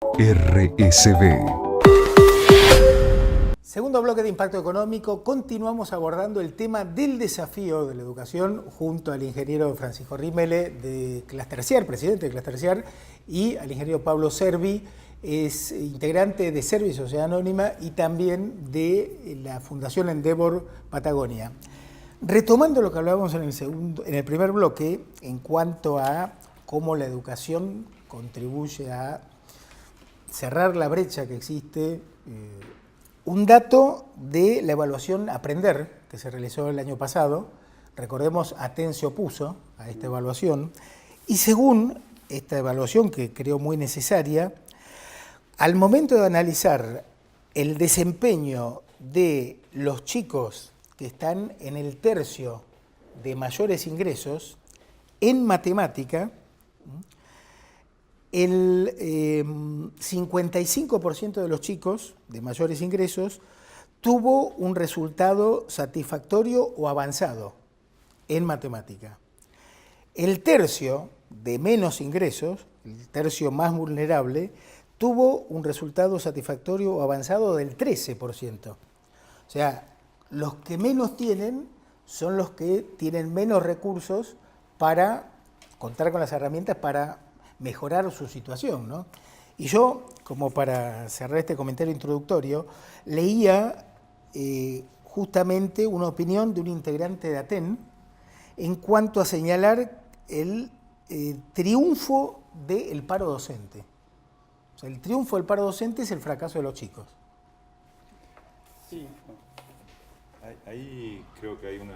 RSB. Segundo bloque de Impacto Económico, continuamos abordando el tema del desafío de la educación junto al ingeniero Francisco Rímele de Clusterciar, presidente de Clusterciar, y al ingeniero Pablo Servi, es integrante de Servi Sociedad Anónima y también de la Fundación Endeavor Patagonia. Retomando lo que hablábamos en el primer bloque, en cuanto a cómo la educación contribuye a cerrar la brecha que existe, un dato de la evaluación Aprender, que se realizó el año pasado, recordemos, Aten se opuso a esta evaluación, y según esta evaluación, que creo muy necesaria, al momento de analizar el desempeño de los chicos que están en el tercio de mayores ingresos, en matemática, el 55% de los chicos de mayores ingresos tuvo un resultado satisfactorio o avanzado en matemática. El tercio de menos ingresos, el tercio más vulnerable, tuvo un resultado satisfactorio o avanzado del 13%. O sea, los que menos tienen son los que tienen menos recursos para contar con las herramientas para mejorar su situación, ¿no? Y yo, como para cerrar este comentario introductorio, leía justamente una opinión de un integrante de Aten en cuanto a señalar el triunfo del paro docente. O sea, el triunfo del paro docente es el fracaso de los chicos. Sí, ahí creo que hay un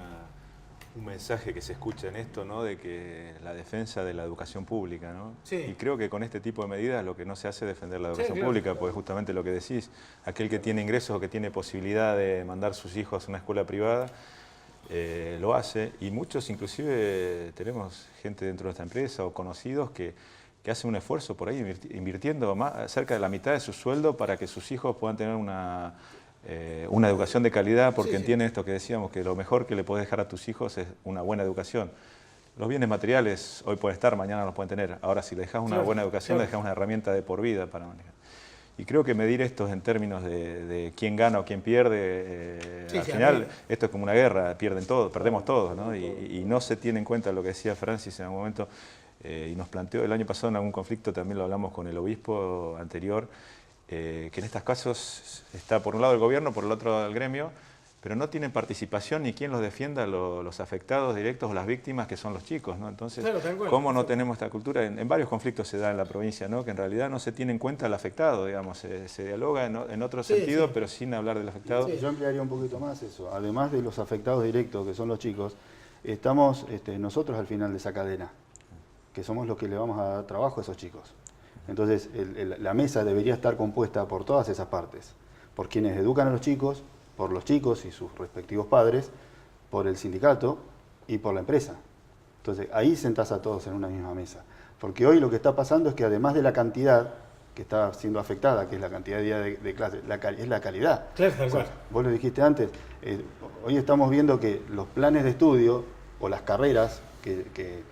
mensaje que se escucha en esto, ¿no? De que la defensa de la educación pública, ¿no? Sí. Y creo que con este tipo de medidas lo que no se hace es defender la educación pública, porque justamente lo que decís, aquel que tiene ingresos o que tiene posibilidad de mandar sus hijos a una escuela privada, lo hace, y muchos inclusive tenemos gente dentro de esta empresa o conocidos que hacen un esfuerzo por ahí invirtiendo cerca de la mitad de su sueldo para que sus hijos puedan tener una educación de calidad, porque entienden esto que decíamos, que lo mejor que le podés dejar a tus hijos es una buena educación. Los bienes materiales hoy pueden estar, mañana los pueden tener. Ahora, si le dejas una buena educación, le dejas una herramienta de por vida para manejar. Y creo que medir esto en términos de quién gana o quién pierde, al final esto es como una guerra, pierden todos, perdemos todos, ¿no? Y no se tiene en cuenta lo que decía Francis en algún momento, y nos planteó el año pasado en algún conflicto, también lo hablamos con el obispo anterior, que en estos casos está por un lado el gobierno, por el otro el gremio, pero no tienen participación ni quien los defienda, los afectados directos o las víctimas, que son los chicos, ¿no? Entonces, ¿cómo no tenemos esta cultura? En varios conflictos se da en la provincia, ¿no? Que en realidad no se tiene en cuenta el afectado, digamos, se dialoga en otro sentido, pero sin hablar del afectado. Yo ampliaría un poquito más eso. Además de los afectados directos, que son los chicos, estamos nosotros al final de esa cadena, que somos los que le vamos a dar trabajo a esos chicos. Entonces, la mesa debería estar compuesta por todas esas partes, por quienes educan a los chicos, por los chicos y sus respectivos padres, por el sindicato y por la empresa. Entonces, ahí sentás a todos en una misma mesa. Porque hoy lo que está pasando es que además de la cantidad que está siendo afectada, que es la cantidad de días de clase, es la calidad. Claro, tal cual. Vos lo dijiste antes, hoy estamos viendo que los planes de estudio o las carreras que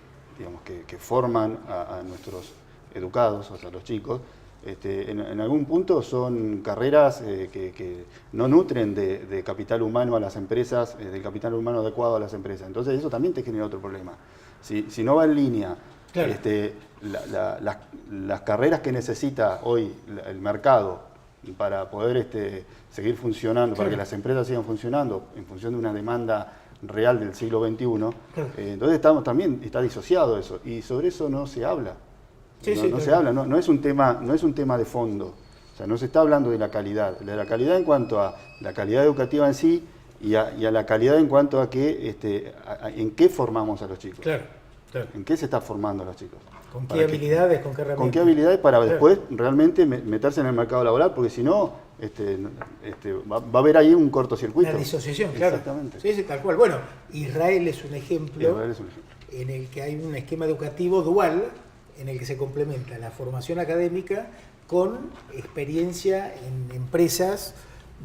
forman a nuestros educados, o sea, los chicos, en algún punto son carreras que no nutren de capital humano a las empresas, del capital humano adecuado a las empresas. Entonces eso también te genera otro problema. Si no va en línea, claro, las carreras que necesita hoy el mercado para poder seguir funcionando, claro, para que las empresas sigan funcionando en función de una demanda real del siglo XXI, claro, entonces también está disociado eso, y sobre eso no se habla. No se habla, no es un tema de fondo. O sea, no se está hablando de la calidad en cuanto a la calidad educativa en sí y a la calidad en cuanto a en qué formamos a los chicos. Claro, claro. ¿En qué se está formando a los chicos? ¿Con qué habilidades, con qué herramientas? ¿Con qué habilidades para claro, después realmente meterse en el mercado laboral? Porque si no, va a haber ahí un cortocircuito. Una disociación, claro. Exactamente. Sí, tal cual. Bueno, Israel es un ejemplo en el que hay un esquema educativo dual, en el que se complementa la formación académica con experiencia en empresas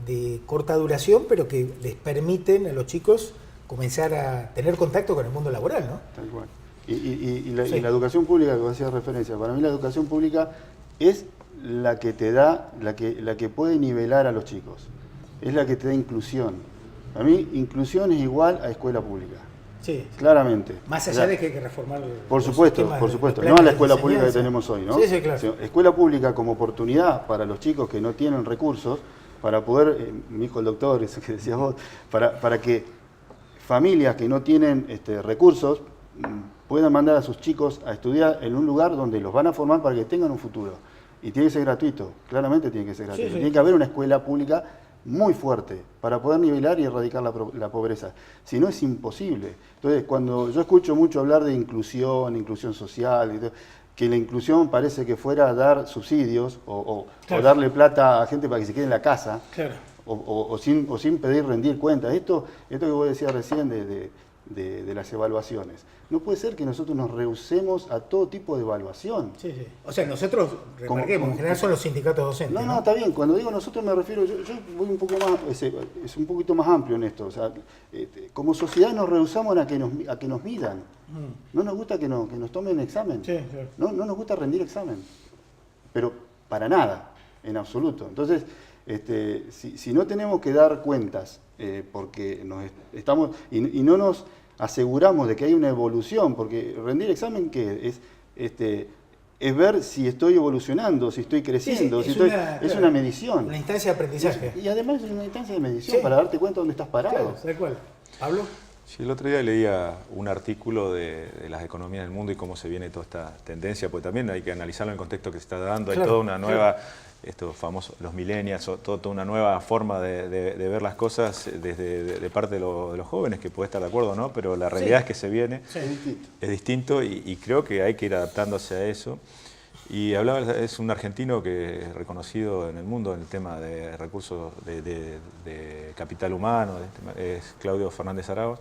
de corta duración, pero que les permiten a los chicos comenzar a tener contacto con el mundo laboral, ¿no? Tal cual. Y la educación pública, que vos hacías referencia, para mí la educación pública es la que te da, la que puede nivelar a los chicos. Es la que te da inclusión. A mí, inclusión es igual a escuela pública. Sí. Claramente. Más allá de que hay que reformar. Por supuesto. No a la escuela pública que tenemos hoy, ¿no? Sí, sí, claro. Sino escuela pública como oportunidad para los chicos que no tienen recursos, para poder, mi hijo el doctor, eso que decías vos, para que familias que no tienen recursos puedan mandar a sus chicos a estudiar en un lugar donde los van a formar para que tengan un futuro. Y tiene que ser gratuito, claramente tiene que ser gratuito. Sí, sí. Tiene que haber una escuela pública muy fuerte para poder nivelar y erradicar la pobreza. Si no, es imposible. Entonces, cuando yo escucho mucho hablar de inclusión social, y todo, que la inclusión parece que fuera dar subsidios o darle plata a gente para que se quede en la casa, claro, o sin pedir rendir cuentas. Esto que vos decías recién de las evaluaciones. No puede ser que nosotros nos rehusemos a todo tipo de evaluación. Sí, sí. O sea, nosotros, remarquemos, en general son los sindicatos docentes. No, está bien. Cuando digo nosotros me refiero, yo voy un poco más, es un poquito más amplio en esto. O sea, como sociedad nos rehusamos a que nos midan. No nos gusta que nos tomen examen. Sí, claro. No nos gusta rendir examen. Pero para nada, en absoluto. Entonces, si no tenemos que dar cuentas, porque estamos y no nos aseguramos de que hay una evolución, porque rendir examen, ¿qué es? Es ver si estoy evolucionando, si estoy creciendo, es una medición. Una instancia de aprendizaje. Y además es una instancia de medición para darte cuenta dónde estás parado. Claro, tal cual. ¿Pablo? Sí, el otro día leía un artículo de las economías del mundo y cómo se viene toda esta tendencia, porque también hay que analizarlo en el contexto que se está dando. Hay toda una nueva, estos famosos, los millennials, toda una nueva forma de ver las cosas de parte de los jóvenes, que puede estar de acuerdo o no, pero la realidad es que se viene, es distinto y creo que hay que ir adaptándose a eso. Y hablaba, es un argentino que es reconocido en el mundo en el tema de recursos de capital humano, es Claudio Fernández Arauz,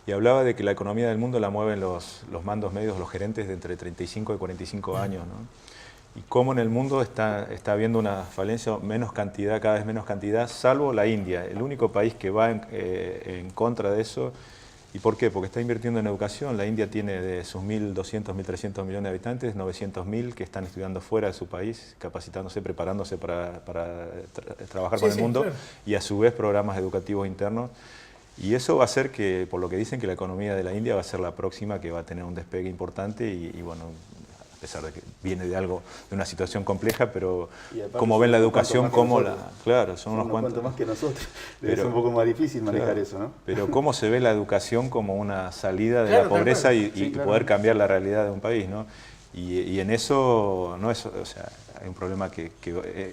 y hablaba de que la economía del mundo la mueven los mandos medios, los gerentes de entre 35 y 45 años, ¿no? Y cómo en el mundo está habiendo una falencia, cada vez menos cantidad, salvo la India, el único país que va en contra de eso. ¿Y por qué? Porque está invirtiendo en educación. La India tiene de sus 1.200, 1.300 millones de habitantes, 900.000 que están estudiando fuera de su país, capacitándose, preparándose para trabajar con el mundo, claro. Y a su vez programas educativos internos. Y eso va a hacer que, por lo que dicen, que la economía de la India va a ser la próxima que va a tener un despegue importante y bueno, a pesar de que viene de una situación compleja, pero como ven la educación, claro, son unos cuantos más que nosotros, es un poco más difícil manejar eso, ¿no? Pero cómo se ve la educación como una salida de la pobreza y poder cambiar la realidad de un país, ¿no? Y en eso no es, o sea, hay un problema que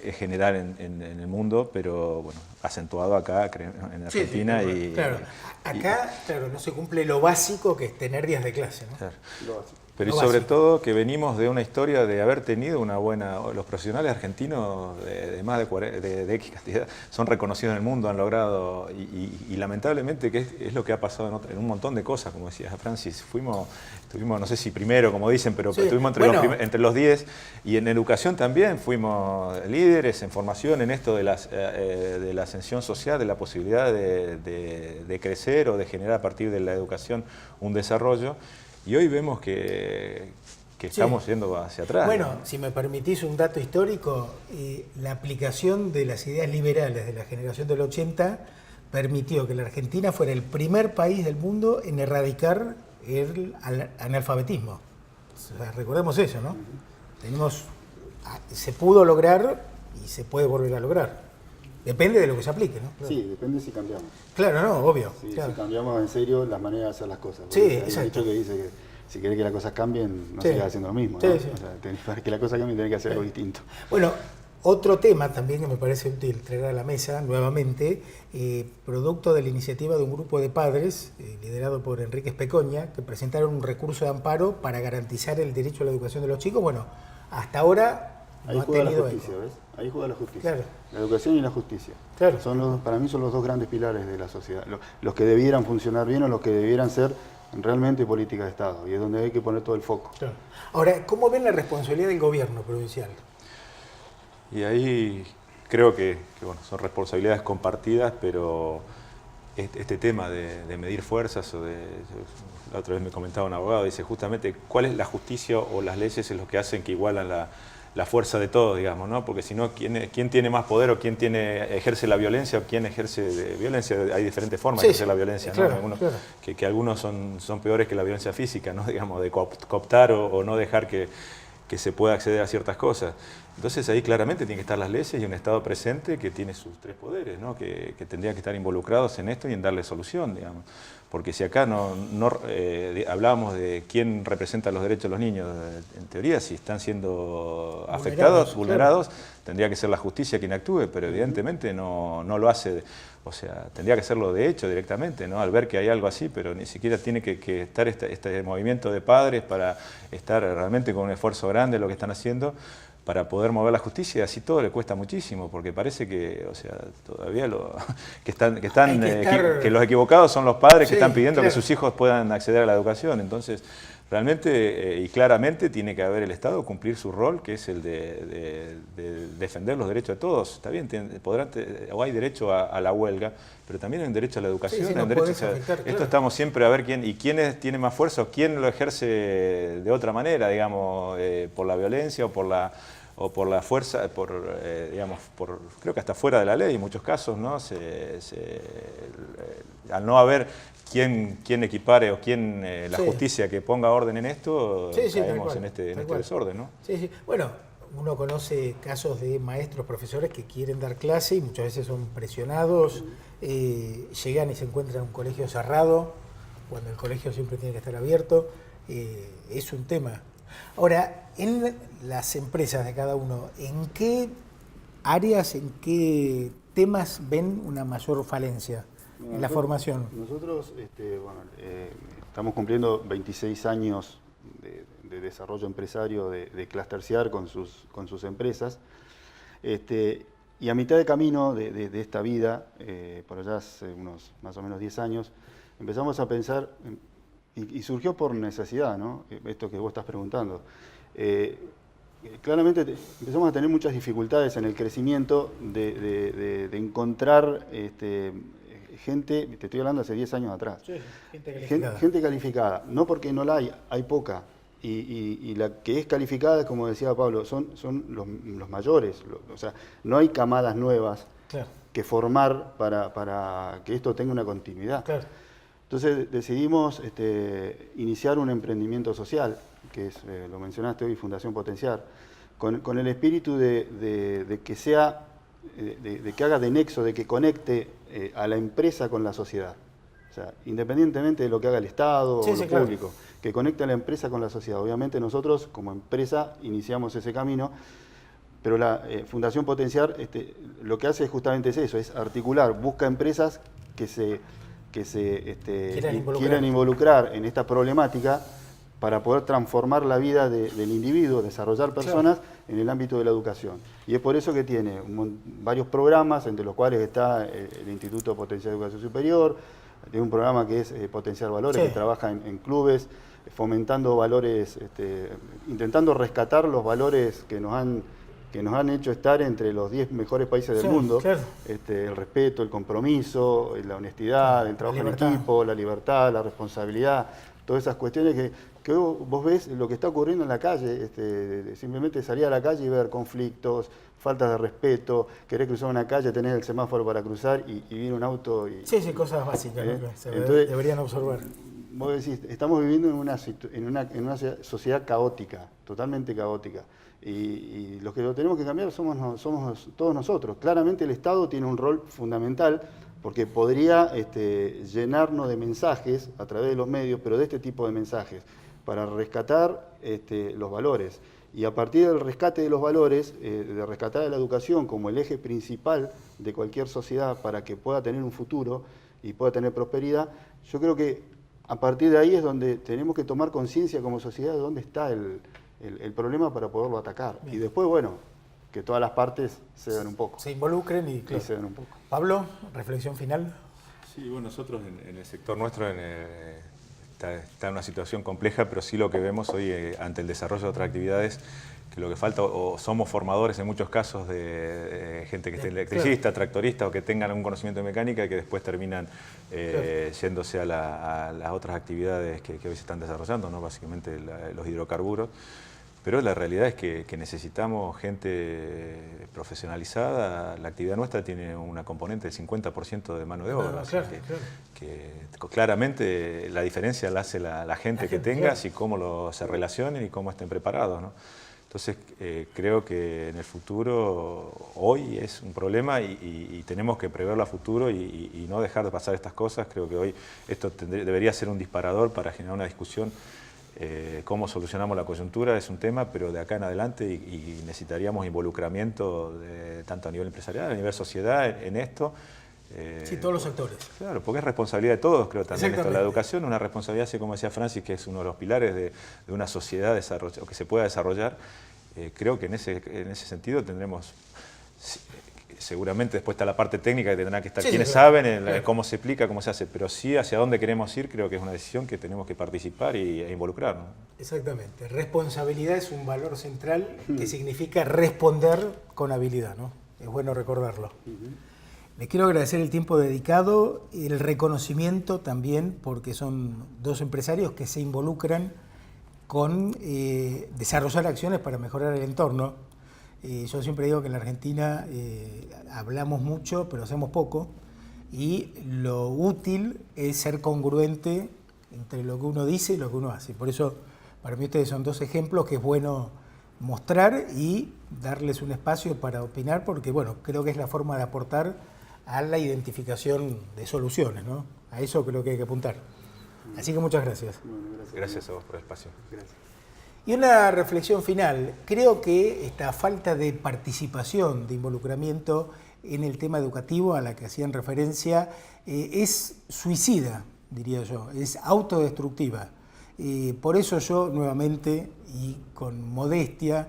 es general en el mundo, pero bueno, acentuado acá en Argentina. Sí, claro. Acá, claro, no se cumple lo básico que es tener días de clase, ¿no? Claro. Lo básico. Pero y sobre todo que venimos de una historia de haber tenido los profesionales argentinos de más de X cantidad, son reconocidos en el mundo, han logrado, y lamentablemente que es lo que ha pasado en un montón de cosas, como decía Francis, estuvimos, no sé si primero, como dicen, pero estuvimos entre los 10, y en educación también fuimos líderes en formación en esto de la ascensión social, de la posibilidad de crecer o de generar a partir de la educación un desarrollo. Y hoy vemos que estamos yendo hacia atrás. Bueno, ¿no? Si me permitís un dato histórico, la aplicación de las ideas liberales de la generación del 80 permitió que la Argentina fuera el primer país del mundo en erradicar el analfabetismo. O sea, recordemos eso, ¿no? Se pudo lograr y se puede volver a lograr. Depende de lo que se aplique, ¿no? Claro. Sí, depende si cambiamos. Claro, no, obvio. Sí, claro. Si cambiamos en serio las maneras de hacer las cosas. Sí, hay exacto. un dicho que dice que si querés que las cosas cambien, no sigas haciendo lo mismo, ¿no? Sí. O sea, para que las cosas cambien tenés que hacer algo distinto. Bueno, otro tema también que me parece útil traer a la mesa nuevamente, producto de la iniciativa de un grupo de padres, liderado por Enrique Especoña, que presentaron un recurso de amparo para garantizar el derecho a la educación de los chicos. Bueno, hasta ahora ahí juega la justicia, ¿ves? Ahí juega la justicia. Claro. La educación y la justicia. Claro. Para mí son los dos grandes pilares de la sociedad. Los que debieran funcionar bien o los que debieran ser realmente política de Estado. Y es donde hay que poner todo el foco. Claro. Ahora, ¿cómo ven la responsabilidad del gobierno provincial? Y ahí creo que bueno, son responsabilidades compartidas, pero este tema de medir fuerzas, la otra vez me comentaba un abogado, dice justamente cuál es la justicia o las leyes es lo que hacen que igualan la fuerza de todos, digamos, ¿no? Porque si no, ¿quién tiene más poder o quién ejerce la violencia o quién ejerce violencia? Hay diferentes formas de ejercer la violencia, ¿no? Claro, Algunos, claro. que algunos son peores que la violencia física, ¿no? Digamos, de cooptar o no dejar que se pueda acceder a ciertas cosas. Entonces ahí claramente tienen que estar las leyes y un Estado presente que tiene sus tres poderes, ¿no? Que tendría que estar involucrados en esto y en darle solución, digamos. Porque si acá hablábamos de quién representa los derechos de los niños, en teoría si están siendo afectados, vulnerados, claro, tendría que ser la justicia quien actúe, pero evidentemente no lo hace. O sea, tendría que hacerlo de hecho directamente, ¿no? Al ver que hay algo así, pero ni siquiera tiene que estar este movimiento de padres para estar realmente con un esfuerzo grande en lo que están haciendo para poder mover la justicia, y así todo le cuesta muchísimo, porque parece que, o sea, todavía que los equivocados son los padres, sí, que están pidiendo, claro, que sus hijos puedan acceder a la educación. Entonces, realmente y claramente tiene que haber el Estado cumplir su rol, que es el de defender los derechos de todos. Está bien, hay derecho a la huelga, pero también hay un derecho a la educación. Sí, sí, no derecho afectar, claro. Esto estamos siempre a ver quién tiene más fuerza o quién lo ejerce de otra manera, digamos, por la violencia o por la fuerza, creo que hasta fuera de la ley en muchos casos, ¿no? Al no haber quién equipare o la justicia que ponga orden en esto, caemos en este desorden, ¿no? Sí, sí. Bueno, uno conoce casos de maestros, profesores que quieren dar clase y muchas veces son presionados, llegan y se encuentran en un colegio cerrado, cuando el colegio siempre tiene que estar abierto, es un tema. Ahora, en las empresas de cada uno, ¿en qué áreas, en qué temas ven una mayor falencia en la formación? Nosotros estamos cumpliendo 26 años de desarrollo empresario de Cluster CIAR con sus empresas. Y a mitad de camino de esta vida, por allá hace unos más o menos 10 años, empezamos a pensar, y surgió por necesidad, ¿no? Esto que vos estás preguntando. Claramente empezamos a tener muchas dificultades en el crecimiento de encontrar gente, te estoy hablando hace 10 años atrás. Sí, gente calificada. Gente calificada, no porque no la hay poca. Y la que es calificada, como decía Pablo, son los mayores. O sea, no hay camadas nuevas, claro, que formar para que esto tenga una continuidad. Claro. Entonces decidimos iniciar un emprendimiento social, que es, lo mencionaste hoy, Fundación Potenciar, con el espíritu de que sea, de que haga de nexo, de que conecte a la empresa con la sociedad. O sea, independientemente de lo que haga el Estado o lo público, que conecte a la empresa con la sociedad. Obviamente nosotros, como empresa, iniciamos ese camino, pero la Fundación Potenciar lo que hace justamente es eso, es articular, busca empresas que se quieran involucrar en esta problemática para poder transformar la vida del individuo, desarrollar personas, claro, en el ámbito de la educación. Y es por eso que tiene varios programas, entre los cuales está el Instituto Potenciar Educación Superior, tiene un programa que es Potenciar Valores, sí, que trabaja en clubes, fomentando valores, intentando rescatar los valores que nos han hecho estar entre los 10 mejores países del mundo, claro, el respeto, el compromiso, la honestidad, claro, el trabajo en equipo, la libertad, la responsabilidad, todas esas cuestiones que vos ves lo que está ocurriendo en la calle, simplemente salir a la calle y ver conflictos, faltas de respeto, querer cruzar una calle, tener el semáforo para cruzar y viene un auto. Sí, cosas básicas, ¿no? Entonces, deberían observar. Vos decís, estamos viviendo en una sociedad caótica, totalmente caótica. Y los que lo tenemos que cambiar somos todos nosotros. Claramente el Estado tiene un rol fundamental porque podría llenarnos de mensajes a través de los medios, pero de este tipo de mensajes, para rescatar los valores. Y a partir del rescate de los valores, de rescatar a la educación como el eje principal de cualquier sociedad para que pueda tener un futuro y pueda tener prosperidad, yo creo que a partir de ahí es donde tenemos que tomar conciencia como sociedad de dónde está el problema para poderlo atacar. Bien. Y después, bueno, que todas las partes se den un poco. Se involucren y se den un poco. Pablo, reflexión final. Sí, bueno, nosotros en el sector nuestro está en una situación compleja, pero sí lo que vemos hoy ante el desarrollo de otras actividades, que lo que falta, o somos formadores en muchos casos de gente que esté electricista, tractorista o que tengan algún conocimiento de mecánica y que después terminan yéndose a las otras actividades que hoy se están desarrollando, ¿no? Básicamente los hidrocarburos. pero la realidad es que necesitamos gente profesionalizada. La actividad nuestra tiene una componente del 50% de mano de obra. Claro. Que claramente la diferencia la hace la gente que tengas, y cómo se relacionen y cómo estén preparados, ¿no? Entonces, creo que en el futuro, hoy es un problema y tenemos que preverlo a futuro y no dejar de pasar estas cosas. Creo que hoy esto debería ser un disparador para generar una discusión. Cómo solucionamos la coyuntura es un tema, pero de acá en adelante y necesitaríamos involucramiento tanto a nivel empresarial, a nivel sociedad en esto. Sí, todos los sectores. Claro, porque es responsabilidad de todos, creo también esto. La educación es una responsabilidad, así como decía Francis, que es uno de los pilares de una sociedad que se pueda desarrollar. Creo que en ese sentido tendremos, seguramente después está la parte técnica que tendrán que estar quienes saben cómo se explica, cómo se hace, pero sí hacia dónde queremos ir, creo que es una decisión que tenemos que participar e involucrar, ¿no? Exactamente. Responsabilidad es un valor central que significa responder con habilidad, ¿no? Es bueno recordarlo. Les quiero agradecer el tiempo dedicado, el reconocimiento también, porque son dos empresarios que se involucran con desarrollar acciones para mejorar el entorno. Yo siempre digo que en la Argentina hablamos mucho, pero hacemos poco, y lo útil es ser congruente entre lo que uno dice y lo que uno hace. Por eso, para mí ustedes son dos ejemplos que es bueno mostrar y darles un espacio para opinar, porque bueno, creo que es la forma de aportar a la identificación de soluciones, ¿no? A eso creo que hay que apuntar. Así que muchas gracias. Bueno, Gracias a vos por el espacio. Gracias. Y una reflexión final. Creo que esta falta de participación, de involucramiento en el tema educativo a la que hacían referencia es suicida, diría yo, es autodestructiva. Por eso yo nuevamente y con modestia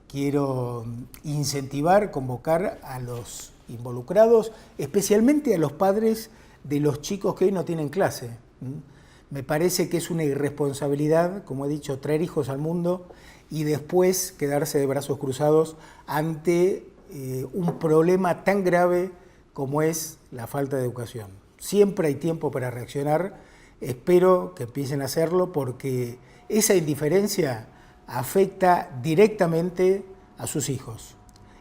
quiero incentivar, convocar a los involucrados, especialmente a los padres de los chicos que hoy no tienen clase. Me parece que es una irresponsabilidad, como he dicho, traer hijos al mundo y después quedarse de brazos cruzados ante un problema tan grave como es la falta de educación. Siempre hay tiempo para reaccionar, espero que empiecen a hacerlo porque esa indiferencia afecta directamente a sus hijos.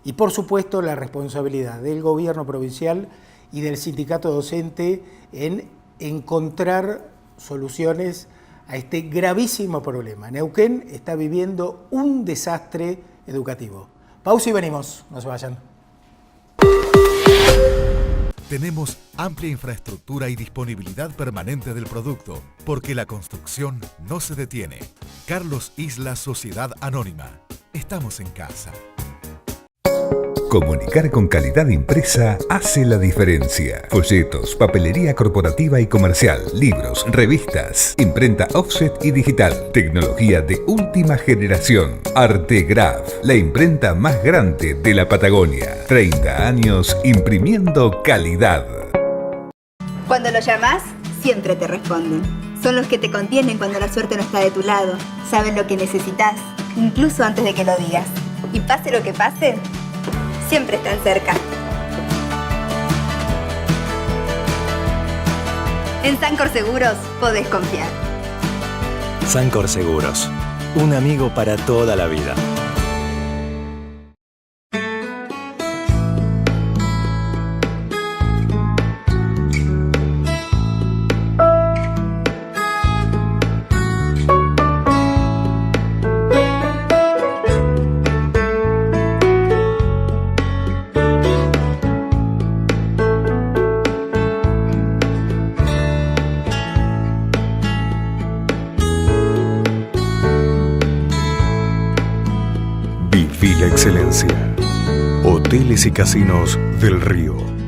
Y por supuesto la responsabilidad del gobierno provincial y del sindicato docente en encontrar soluciones a este gravísimo problema. Neuquén está viviendo un desastre educativo. Pausa y venimos, no se vayan. Tenemos amplia infraestructura y disponibilidad permanente del producto, porque la construcción no se detiene. Carlos Isla Sociedad Anónima. Estamos en casa. Comunicar con calidad impresa hace la diferencia. Folletos, papelería corporativa y comercial, libros, revistas, imprenta offset y digital, tecnología de última generación. Artegraph, la imprenta más grande de la Patagonia. 30 años imprimiendo calidad. Cuando lo llamas, siempre te responden. Son los que te contienen cuando la suerte no está de tu lado. Saben lo que necesitas, incluso antes de que lo digas. Y pase lo que pase, siempre están cerca. En Sancor Seguros podés confiar. Sancor Seguros, un amigo para toda la vida. Viví la excelencia. Hoteles y Casinos del Río.